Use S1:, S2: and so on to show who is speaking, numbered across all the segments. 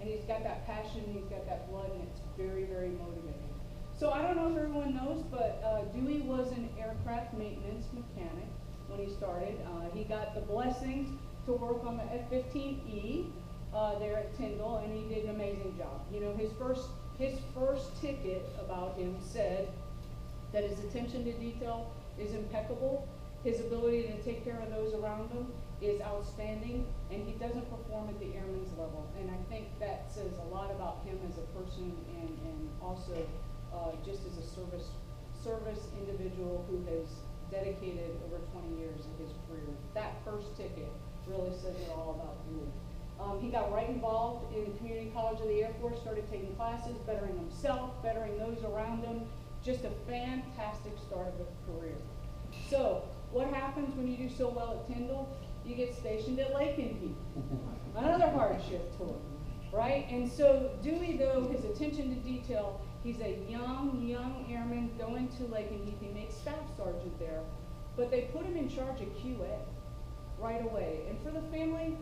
S1: and he's got that passion, he's got that blood, and it's very, very motivating. So I don't know if everyone knows, but Dewey was an aircraft maintenance mechanic when he started. He got the blessings to work on the F-15E there at Tyndall, and he did an amazing job. You know, his first ticket about him said that his attention to detail is impeccable, his ability to take care of those around him is outstanding, and he doesn't perform at the airman's level. And I think that says a lot about him as a person, and also just as a service individual who has dedicated over 20 years of his career. That first ticket really says it all about Dewey. He got right involved in the Community College of the Air Force, started taking classes, bettering himself, bettering those around him. Just a fantastic start of a career. So, what happens when you do so well at Tyndall? You get stationed at Lakenheath. Another hardship to him, right? And so Dewey, though, his attention to detail, he's a young airman going to Lakenheath. He makes staff sergeant there, but they put him in charge of QA right away. And for the family,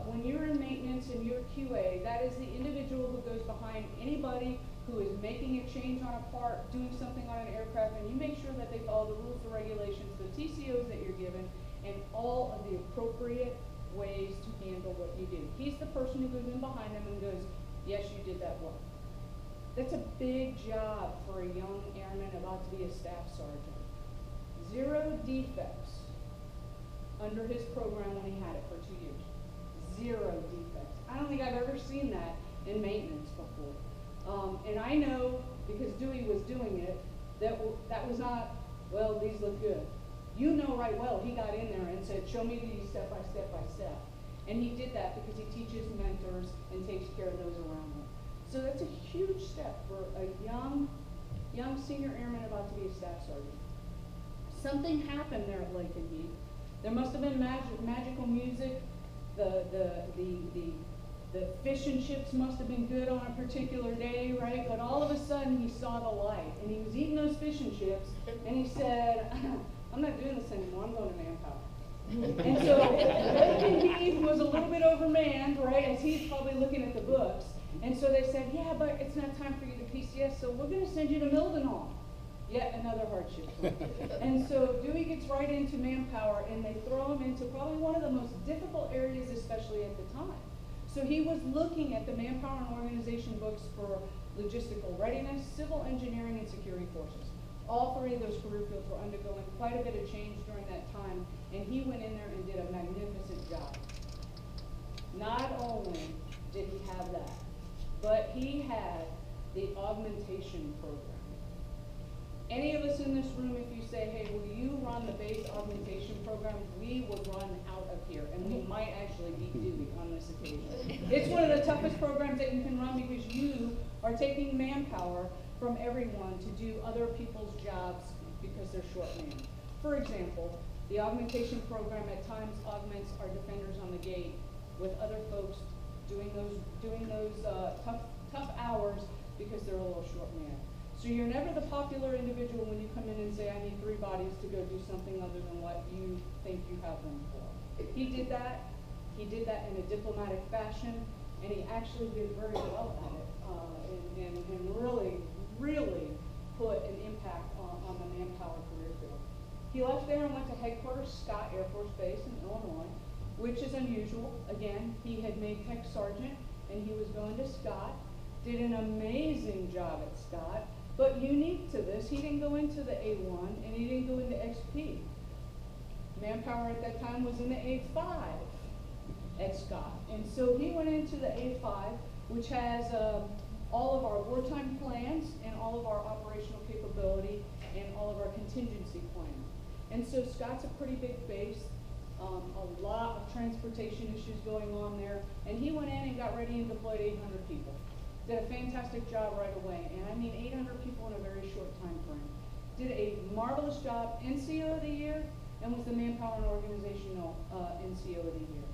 S1: when you're in maintenance and you're QA, that is the individual who goes behind anybody who is making a change on a part, doing something on an aircraft, and you make sure that they follow the rules, the regulations, the TCOs that you're given, and all of the appropriate ways to handle what you do. He's the person who goes in behind them and goes, yes, you did that well. That's a big job for a young airman about to be a staff sergeant. 0 defects under his program when he had it for 2 years. 0 defects. I don't think I've ever seen that in maintenance before. And I know, because Dewey was doing it, that was not, well, these look good. You know right well, he got in there and said, show me these step by step by step. And he did that because he teaches mentors and takes care of those around him. So that's a huge step for a young senior airman about to be a staff sergeant. Something happened there at Lakenheath. There must have been magical music. The fish and chips must have been good on a particular day, right? But all of a sudden he saw the light, and he was eating those fish and chips, and he said, I'm not doing this anymore, I'm going to Manpower. And so Lakenheath was a little bit overmanned, right, as he's probably looking at the books. And so they said, yeah, but it's not time for you to PCS, so we're going to send you to Mildenhall. Yet another hardship. And so Dewey gets right into Manpower, and they throw him into probably one of the most difficult areas, especially at the time. So he was looking at the Manpower and Organization books for logistical readiness, civil engineering, and security forces. All 3 of those career fields were undergoing quite a bit of change during that time, and he went in there and did a magnificent job. Not only did he have that, but he had the augmentation program. Any of us in this room, if you say, hey, will you run the base augmentation program, we would run out of here, and we might actually beat Dewey on this occasion. It's one of the toughest programs that you can run because you are taking manpower from everyone to do other people's jobs because they're short-manned. For example, the augmentation program at times augments our defenders on the gate with other folks doing those tough hours because they're a little short-manned. So you're never the popular individual when you come in and say, I need 3 bodies to go do something other than what you think you have them for. He did that. He did that in a diplomatic fashion, and he actually did very well at it, and really, really put an impact on the Manpower career field. He left there and went to headquarters, Scott Air Force Base in Illinois, which is unusual. Again, he had made tech sergeant, and he was going to Scott, did an amazing job at Scott. But unique to this, he didn't go into the A1 and he didn't go into XP. Manpower at that time was in the A5 at Scott. And so he went into the A5, which has all of our wartime plans and all of our operational capability and all of our contingency plans. And so Scott's a pretty big base, a lot of transportation issues going on there. And he went in and got ready and deployed 800 people. Did a fantastic job right away, and I mean 800 people in a very short time frame. Did a marvelous job, NCO of the year, and was the Manpower and Organizational NCO of the year.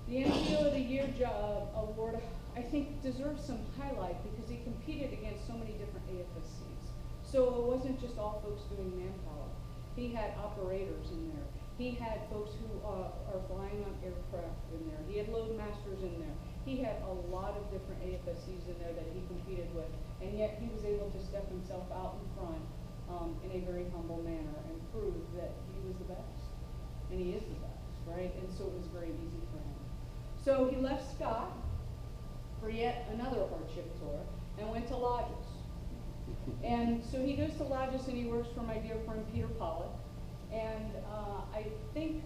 S1: The NCO of the year job award, I think, deserves some highlight because he competed against so many different AFSCs. So it wasn't just all folks doing Manpower. He had operators in there. He had folks who are flying on aircraft in there. He had load masters in there. He had a lot of different AFSCs in there that he competed with, and yet he was able to step himself out in front in a very humble manner and prove that he was the best. And he is the best, right? And so it was very easy for him. So he left Scott for yet another hardship tour and went to Lodges. And so he goes to Lodges and he works for my dear friend Peter Pollock. And I think,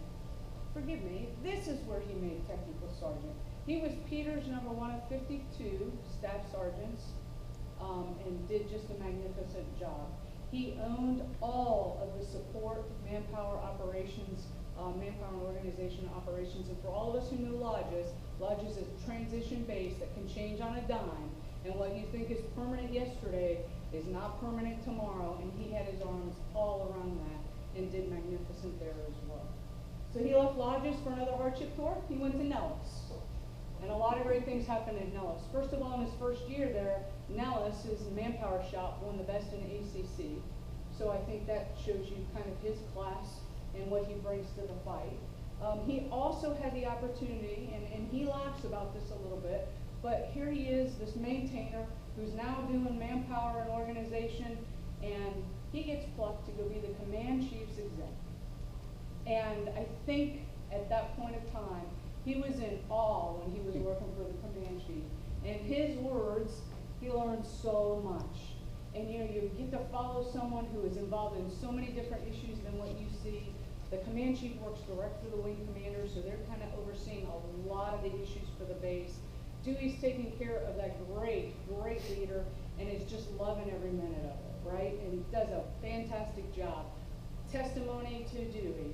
S1: forgive me, this is where he made technical sergeant. He was Peter's number one of 52 staff sergeants and did just a magnificent job. He owned all of the support, manpower operations, manpower and organization operations. And for all of us who know Lodges, Lodges is transition base that can change on a dime. And what you think is permanent yesterday is not permanent tomorrow. And he had his arms all around that and did magnificent there as well. So he left Lodges for another hardship tour. He went to Nellis. And a lot of great things happened at Nellis. First of all, in his first year there, Nellis, his manpower shop, won the best in ACC. So I think that shows you kind of his class and what he brings to the fight. He also had the opportunity, and he laughs about this a little bit, but here he is, this maintainer who's now doing manpower and organization, and he gets plucked to go be the command chief's exec. And I think at that point of time, he was in awe when he was working for the command chief. And his words, he learned so much. And you know, you get to follow someone who is involved in so many different issues than what you see. The command chief works direct for the wing commander, so they're kind of overseeing a lot of the issues for the base. Dewey's taking care of that great leader and is just loving every minute of it, right? And he does a fantastic job. Testimony to Dewey.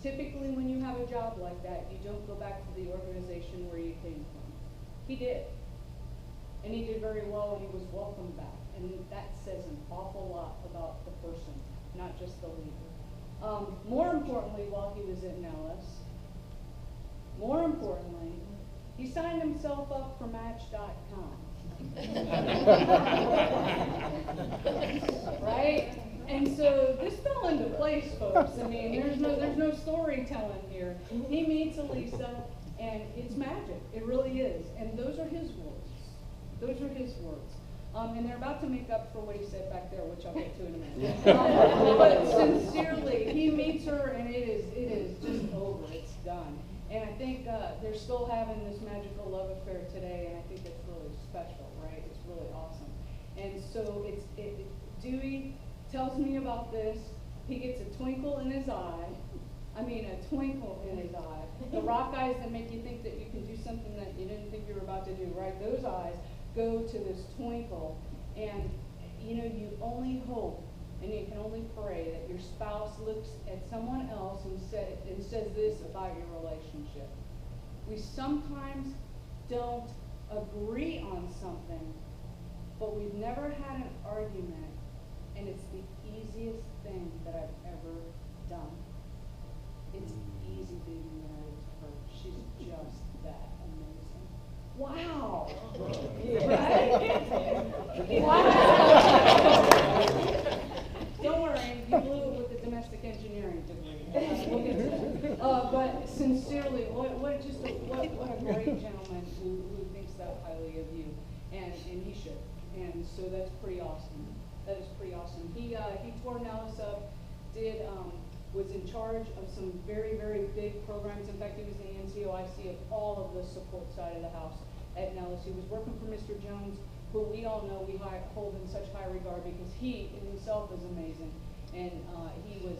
S1: Typically when you have a job like that, you don't go back to the organization where you came from. He did. And he did very well, and he was welcomed back. And that says an awful lot about the person, not just the leader. More importantly, while he was at Nellis, he signed himself up for Match.com. Right? And so this fell into place, folks. I mean, there's no storytelling here. He meets Elisa, and it's magic. It really is. And those are his words. Those are his words. And they're about to make up for what he said back there, which I'll get to in a minute. But sincerely, he meets her, and it is just over. It's done. And I think they're still having this magical love affair today, and I think it's really special, right? It's really awesome. And so Dewey tells me about this. He gets a twinkle in his eye. I mean, a twinkle in his eye. The rock eyes that make you think that you can do something that you didn't think you were about to do, right? Those eyes go to this twinkle. And, you know, you only hope and you can only pray that your spouse looks at someone else and says this about your relationship. We sometimes don't agree on something, but we've never had an argument, and it's the easiest thing that I've ever done. It's easy being married to her. She's just that amazing. Wow. Right? Wow. Don't worry, you blew it with the domestic engineering degree. We'll get to that. But sincerely, what a great gentleman who thinks that highly of you, and he should. And so that's pretty awesome. That is pretty awesome. He tore Nellis up, was in charge of some very, very big programs. In fact, he was the NCOIC of all of the support side of the house at Nellis. He was working for Mr. Jones, who we all know we hold in such high regard because he in himself is amazing. And he was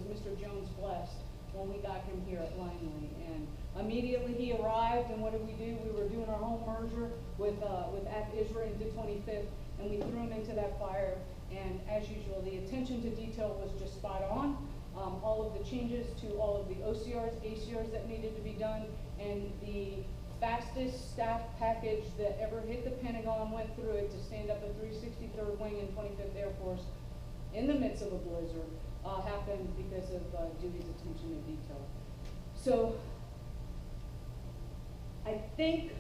S1: Mr. Jones blessed when we got him here at Langley. And immediately he arrived, and what did we do? We were doing our home merger with Act Israel and did 25th, and we threw him into that fire. And as usual, the attention to detail was just spot on. All of the changes to all of the OCRs, ACRs that needed to be done, and the fastest staff package that ever hit the Pentagon went through it to stand up a 363rd Wing and 25th Air Force in the midst of a blizzard happened because of Dewey's attention to detail. So I think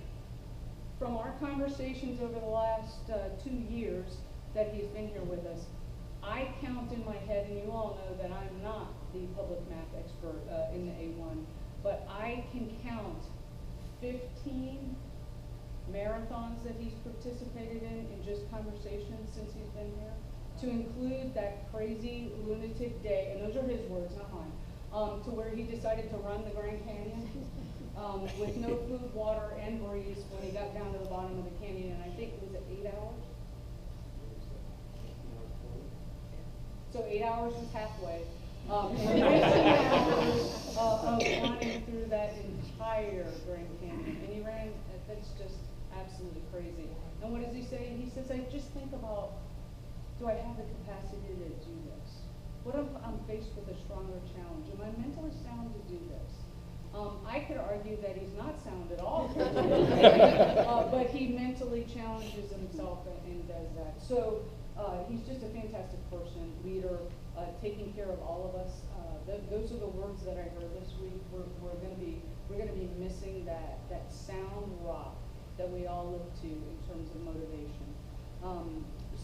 S1: from our conversations over the last 2 years that he's been here with us, I count in my head, and you all know that I'm not the public math expert in the A1, but I can count 15 marathons that he's participated in just conversations since he's been here, to include that crazy lunatic day, and those are his words, not mine, to where he decided to run the Grand Canyon with no food, water, and breeze when he got down to the bottom of the canyon, and I think, was it 8 hours? So 8 hours was halfway. And 15 hours of running through that entire Grand Canyon. And he ran, that's just absolutely crazy. And what does he say? He says, I just think about, do I have the capacity to do this? What if I'm faced with a stronger challenge? Am I mentally sound to do this? I could argue that he's not sound at all, but he mentally challenges himself and does that. So he's just a fantastic person, leader, taking care of all of us. Those are the words that I heard this week. We're going to be missing that sound rock that we all look to in terms of motivation.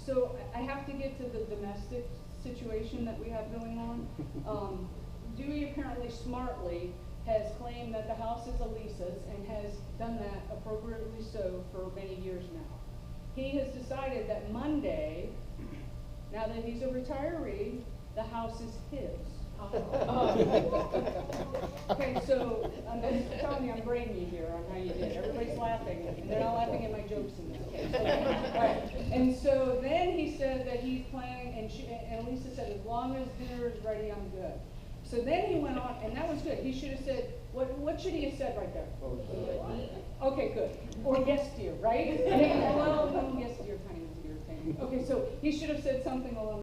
S1: So I have to get to the domestic situation that we have going on. Dewey apparently smartly has claimed that the house is Elisa's and has done that appropriately so for many years now. He has decided that Monday, now that he's a retiree, the house is his. Okay, so I'm just telling you, I'm brain you here on how you did. Everybody's laughing, and they're not laughing at my jokes in this case. Okay. All right. And so then he said that he's planning, and Lisa said, as long as dinner is ready, I'm good. So then he went on, and that was good. He should have said, what should he have said right there? Okay, good. Or yes, dear, right? Well, yes, dear, kind of irritating. Okay, so he should have said something along